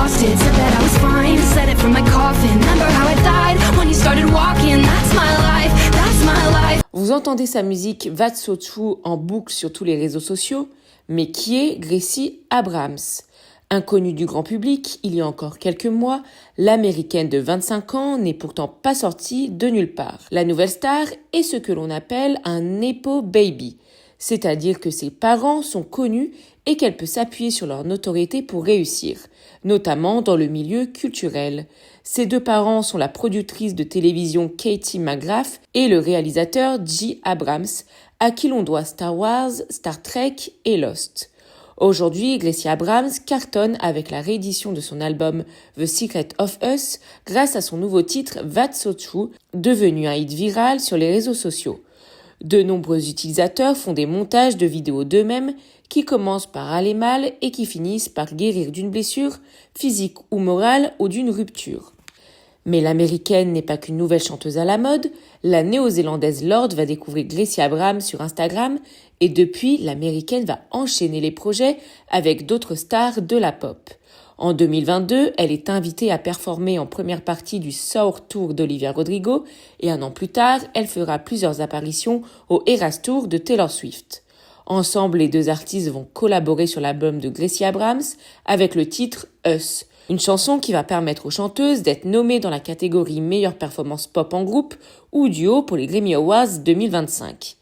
exhausted, said that I was fine, said it from my coffin. Remember how I died when you started walking. That's my life, that's my life. Vous entendez sa musique That's So True en boucle sur tous les réseaux sociaux, mais qui est Gracie Abrams? Inconnue du grand public, il y a encore quelques mois, l'américaine de 25 ans n'est pourtant pas sortie de nulle part. La nouvelle star est ce que l'on appelle un Nepo Baby, c'est-à-dire que ses parents sont connus et qu'elle peut s'appuyer sur leur notoriété pour réussir, notamment dans le milieu culturel. Ses deux parents sont la productrice de télévision Katie McGrath et le réalisateur J. Abrams, à qui l'on doit Star Wars, Star Trek et Lost. Aujourd'hui, Gracie Abrams cartonne avec la réédition de son album The Secret of Us grâce à son nouveau titre That's So True, devenu un hit viral sur les réseaux sociaux. De nombreux utilisateurs font des montages de vidéos d'eux-mêmes qui commencent par aller mal et qui finissent par guérir d'une blessure physique ou morale ou d'une rupture. Mais l'américaine n'est pas qu'une nouvelle chanteuse à la mode, la néo-zélandaise Lorde va découvrir Gracie Abrams sur Instagram et depuis, l'américaine va enchaîner les projets avec d'autres stars de la pop. En 2022, elle est invitée à performer en première partie du Sour Tour d'Olivia Rodrigo et un an plus tard, elle fera plusieurs apparitions au Eras Tour de Taylor Swift. Ensemble, les deux artistes vont collaborer sur l'album de Gracie Abrams avec le titre Us, une chanson qui va permettre aux chanteuses d'être nommées dans la catégorie meilleure performance pop en groupe ou duo pour les Grammy Awards 2025.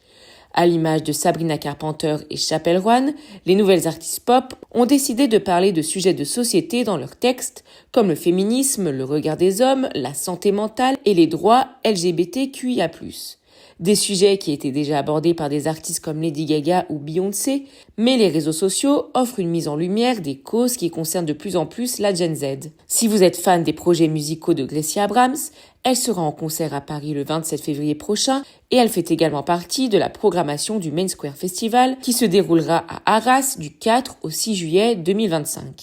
À l'image de Sabrina Carpenter et Chappell Roan, les nouvelles artistes pop ont décidé de parler de sujets de société dans leurs textes, comme le féminisme, le regard des hommes, la santé mentale et les droits LGBTQIA+. Des sujets qui étaient déjà abordés par des artistes comme Lady Gaga ou Beyoncé, mais les réseaux sociaux offrent une mise en lumière des causes qui concernent de plus en plus la Gen Z. Si vous êtes fan des projets musicaux de Gracie Abrams, elle sera en concert à Paris le 27 février prochain et elle fait également partie de la programmation du Main Square Festival qui se déroulera à Arras du 4 au 6 juillet 2025.